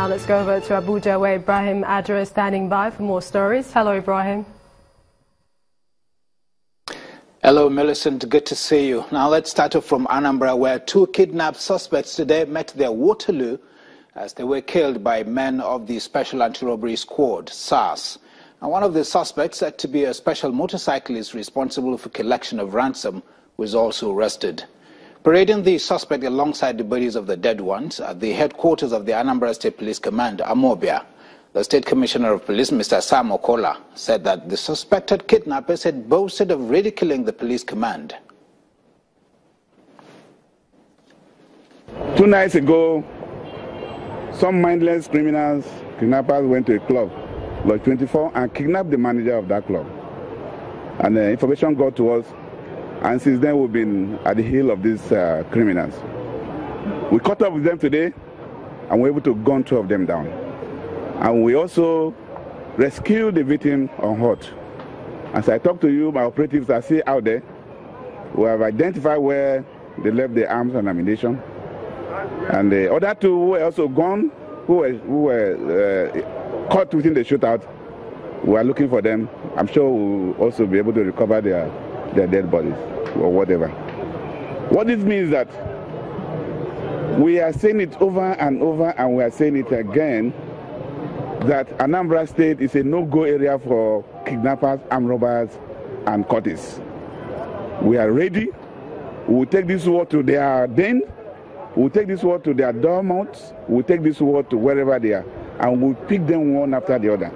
Now let's go over to Abuja, where Ibrahim Adra is standing by for more stories. Hello, Ibrahim. Hello, Millicent. Good to see you. Now let's start off from Anambra, where two kidnapped suspects today met their Waterloo as they were killed by men of the Special Anti-Robbery Squad, SARS. Now, one of the suspects, said to be a special motorcyclist responsible for collection of ransom, was also arrested. Parading the suspect alongside the bodies of the dead ones at the headquarters of the Anambra State Police Command, Amobia, the State Commissioner of Police, Mr. Sam Okola, said that the suspected kidnappers had boasted of ridiculing the police command. 2 nights ago, some mindless kidnappers went to a club, Lodge 24, and kidnapped the manager of that club. And the information got to us, and since then we've been at the heel of these criminals. We caught up with them today, and we're able to gun 2 of them down. And we also rescued the victim unhurt. As I talk to you, my operatives are still out there. We have identified where they left their arms and ammunition. And the other 2 who were also gone, who were caught within the shootout, we are looking for them. I'm sure we'll also be able to recover their dead bodies or whatever. What this means is that we are saying it over and over, and we are saying it again, that Anambra State is a no-go area for kidnappers, armed robbers, and cultists. We are ready. We will take this war to their den. We will take this war to their dormounts. We will take this war to wherever they are, and we will pick them one after the other.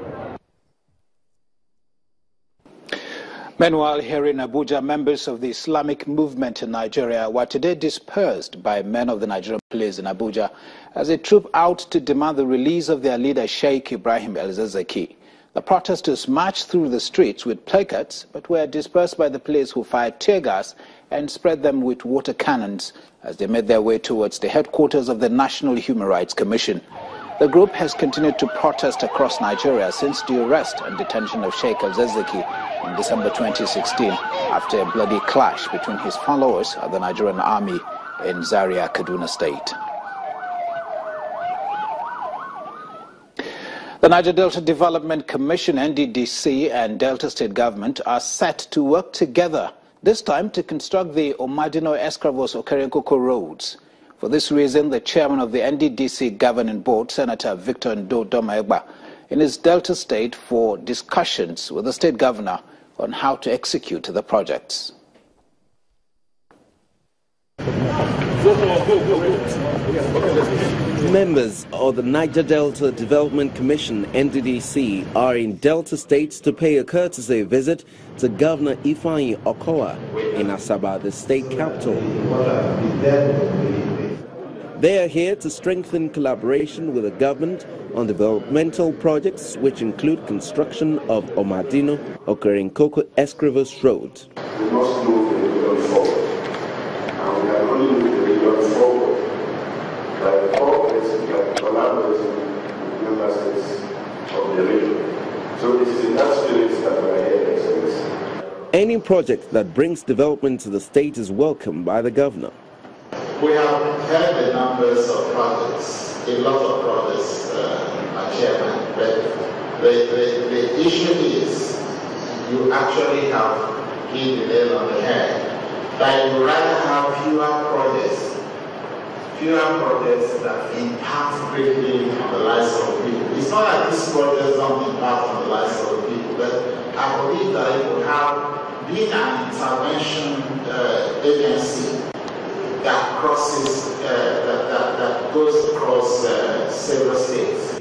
Meanwhile, here in Abuja, members of the Islamic movement in Nigeria were today dispersed by men of the Nigerian police in Abuja as they trooped out to demand the release of their leader, Sheikh Ibrahim El-Zakzaky. The protesters marched through the streets with placards, but were dispersed by the police, who fired tear gas and spread them with water cannons as they made their way towards the headquarters of the National Human Rights Commission. The group has continued to protest across Nigeria since the arrest and detention of Sheikh El-Zakzaky in December 2016 after a bloody clash between his followers of the Nigerian army in Zaria, Kaduna State. The Niger Delta Development Commission, NDDC, and Delta State government are set to work together, this time to construct the Omadino Escravos Okerenkoko roads. For this reason, the chairman of the NDDC governing board, Senator Victor Ndo Domaegba, in his Delta State for discussions with the state governor on how to execute the projects. Members of the Niger Delta Development Commission, NDDC, are in Delta State to pay a courtesy visit to Governor Ifeanyi Okowa in Asaba, the state capital. They are here to strengthen collaboration with the government on developmental projects, which include construction of Omadino Okerenkoko Escravos Road. We must move the region forward, and we are only moving the region forward by cooperating, by collaborating with member states of the region. So it is in that spirit that we are here, Excellency. Any project that brings development to the state is welcomed by the governor. We have heard the numbers of projects, a lot of projects, my chairman, but the issue is you actually have hit the nail on the head. That you rather have fewer projects that impact greatly on the lives of people. It's not that these projects don't impact on the lives of people, but I believe that it will have been an intervention agency that crosses, that goes across several states.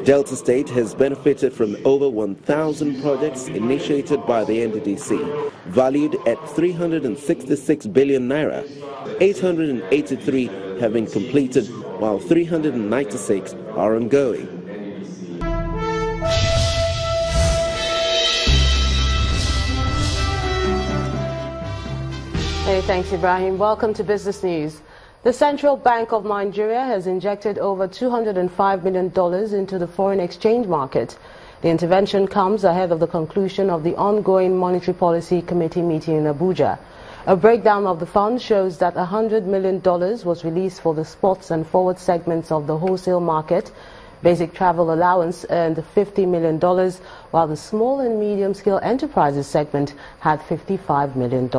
Delta State has benefited from over 1,000 projects initiated by the NDDC, valued at 366 billion naira. 883 have been completed, while 396 are ongoing. Hey, thanks, Ibrahim. Welcome to Business News. The Central Bank of Nigeria has injected over $205 million into the foreign exchange market. The intervention comes ahead of the conclusion of the ongoing Monetary Policy Committee meeting in Abuja. A breakdown of the fund shows that $100 million was released for the sports and forward segments of the wholesale market. Basic travel allowance earned $50 million, while the small and medium-scale enterprises segment had $55 million.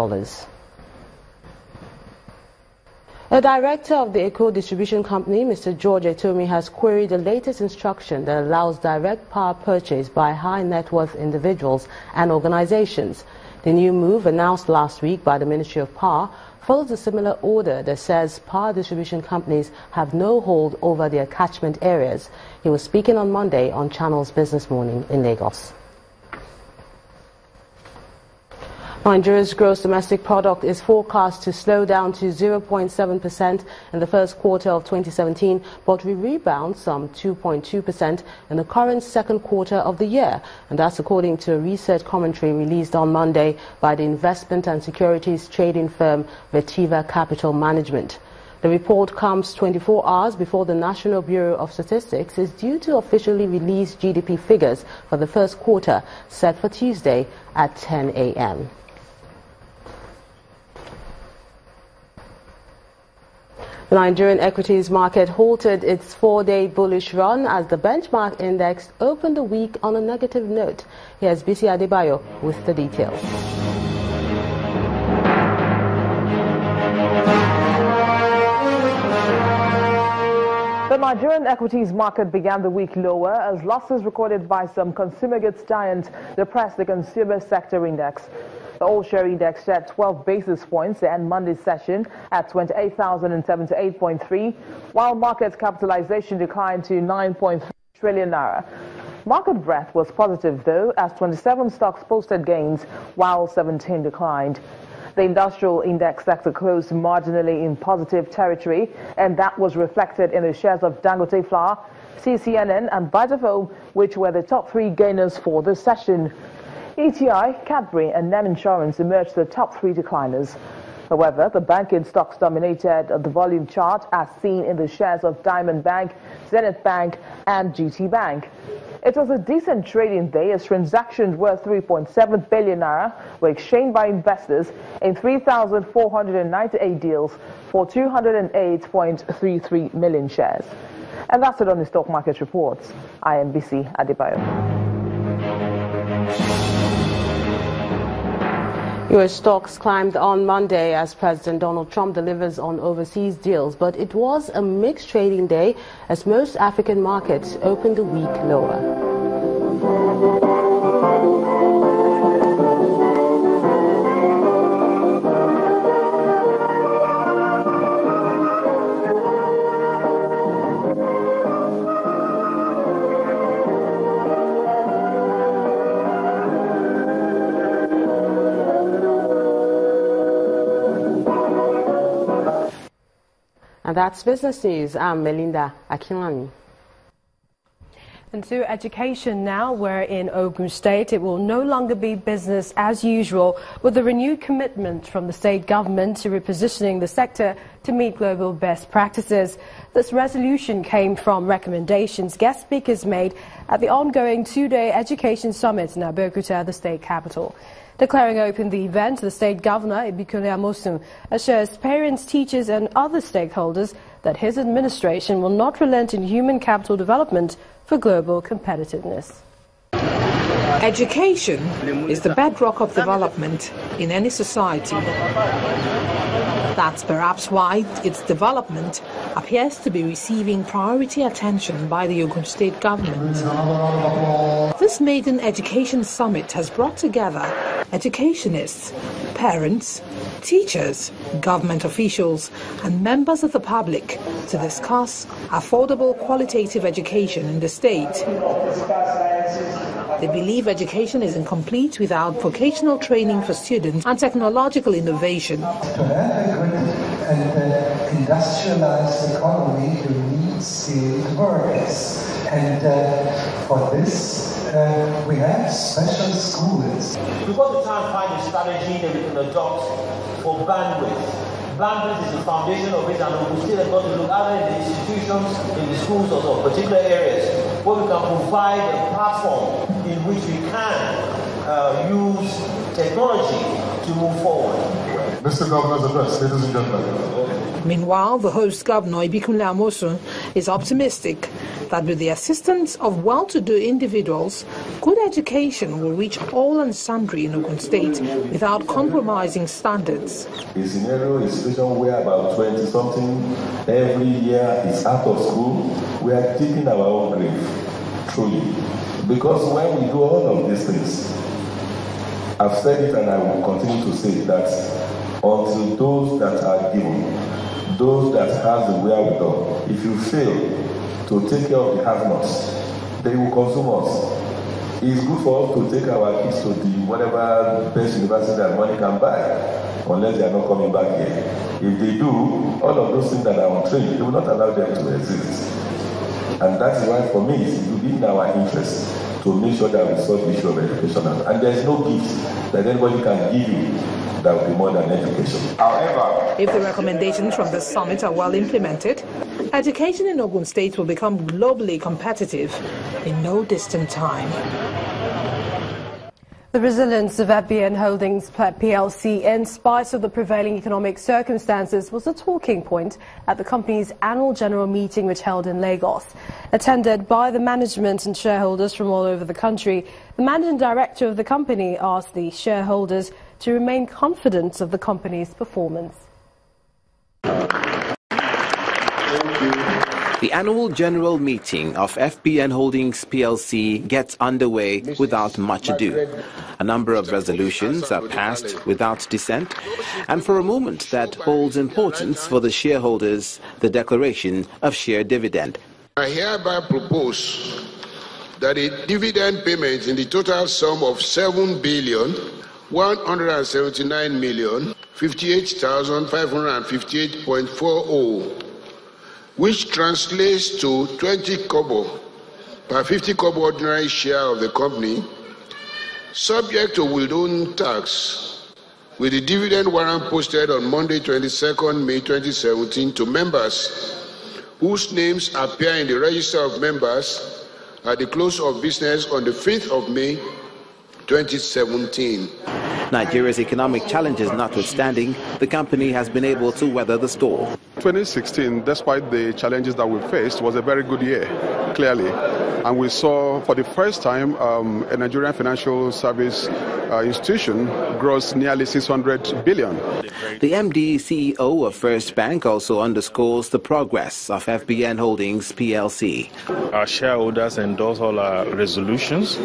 A director of the Eco Distribution Company, Mr. George Etomi, has queried the latest instruction that allows direct power purchase by high net worth individuals and organizations. The new move, announced last week by the Ministry of Power, follows a similar order that says power distribution companies have no hold over their catchment areas. He was speaking on Monday on Channel's Business Morning in Lagos. Nigeria's gross domestic product is forecast to slow down to 0.7% in the first quarter of 2017, but will rebound some 2.2% in the current second quarter of the year. And that's according to a research commentary released on Monday by the investment and securities trading firm Vertiva Capital Management. The report comes 24 hours before the National Bureau of Statistics is due to officially release GDP figures for the first quarter, set for Tuesday at 10 a.m. The Nigerian equities market halted its four-day bullish run as the benchmark index opened the week on a negative note. Here's Bisi Adebayo with the details. The Nigerian equities market began the week lower as losses recorded by some consumer goods giants depressed the consumer sector index. The all-share index shed 12 basis points to end Monday's session at 28,078.3, while market capitalization declined to 9.3 trillion naira. Market breadth was positive, though, as 27 stocks posted gains, while 17 declined. The industrial index sector closed marginally in positive territory, and that was reflected in the shares of Dangote Flour, CCNN, and Vitafoam, which were the top three gainers for this session. ETI, Cadbury and NEM Insurance emerged the top three decliners. However, the banking stocks dominated the volume chart as seen in the shares of Diamond Bank, Zenith Bank and GT Bank. It was a decent trading day as transactions worth 3.7 billion naira were exchanged by investors in 3,498 deals for 208.33 million shares. And that's it on the stock market reports. I am Bisi Adebayo. U.S. stocks climbed on Monday as President Donald Trump delivers on overseas deals, but it was a mixed trading day as most African markets opened the week lower. And that's Business News. I'm Melinda Akinwami. And to education now, where in Ogun State it will no longer be business as usual, with a renewed commitment from the state government to repositioning the sector to meet global best practices. This resolution came from recommendations guest speakers made at the ongoing two-day education summit in Abeokuta, the state capital. Declaring open the event, the state governor, Ibikule Amosun, assures parents, teachers and other stakeholders that his administration will not relent in human capital development for global competitiveness. Education is the bedrock of development in any society. That's perhaps why its development appears to be receiving priority attention by the Ogun State government. This maiden education summit has brought together educationists, parents, teachers, government officials and members of the public to discuss affordable qualitative education in the state. They believe education is incomplete without vocational training for students and technological innovation. To have a good and industrialized economy, you need skilled workers. And for this, we have special schools. We've got to try and find a strategy that we can adopt for bandwidth. Bandwidth is the foundation of it, and we still have got to look either in the institutions, in the schools, or some particular areas where we can provide a platform in which we can use technology to move forward. Mr. Governor's address, ladies and gentlemen. Meanwhile, the host governor, Ibikunle Amosun, is optimistic that with the assistance of well-to-do individuals, good education will reach all and sundry in Ogun State without compromising standards. A scenario, a situation where about 20-something every year is out of school, we are digging our own grave, truly. Because when we do all of these things, I've said it and I will continue to say that until those that are given, those that have the wherewithal, if you fail to take care of the have-nots, they will consume us. It's good for us to take our kids to the whatever best university that money can buy, unless they are not coming back here. If they do, all of those things that are on train, they will not allow them to exist. And that is why, for me, it will be in our interest to make sure that we solve the issue of education. And there is no gift that anybody can give you that will be more than education. However, if the recommendations from the summit are well implemented, education in Ogun State will become globally competitive in no distant time. The resilience of FBN Holdings PLC, in spite of the prevailing economic circumstances, was a talking point at the company's annual general meeting, which held in Lagos. Attended by the management and shareholders from all over the country, the managing director of the company asked the shareholders to remain confident of the company's performance. The annual general meeting of FBN Holdings PLC gets underway without much ado. A number of resolutions are passed without dissent, and for a moment that holds importance for the shareholders, the declaration of share dividend. I hereby propose that a dividend payment in the total sum of 7,179,058,558.40, which translates to 20 kobo per 50 kobo ordinary share of the company, subject to withholding tax, with the dividend warrant posted on Monday, 22nd May 2017 to members whose names appear in the register of members at the close of business on the 5th of May 2017. Nigeria's economic challenges notwithstanding, the company has been able to weather the storm. 2016, despite the challenges that we faced, was a very good year, clearly. And we saw for the first time a Nigerian financial service institution gross nearly 600 billion. The MD CEO of First Bank also underscores the progress of FBN Holdings PLC. Our shareholders endorse all our resolutions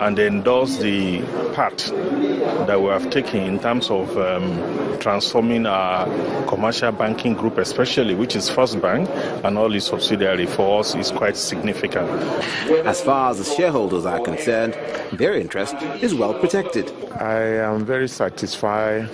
and endorse the path that we have taken in terms of transforming our commercial banking group, especially, which is First Bank and all its subsidiaries, for us is quite significant. As far as the shareholders are concerned, their interest is well protected. I am very satisfied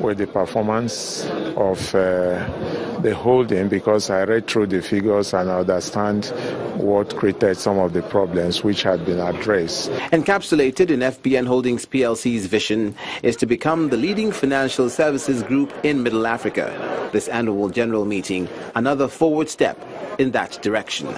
with the performance of the holding, because I read through the figures and I understand what created some of the problems which have been addressed. Encapsulated in FBN Holdings PLC's vision is to become the leading financial services group in Middle Africa. This annual general meeting, another forward step in that direction.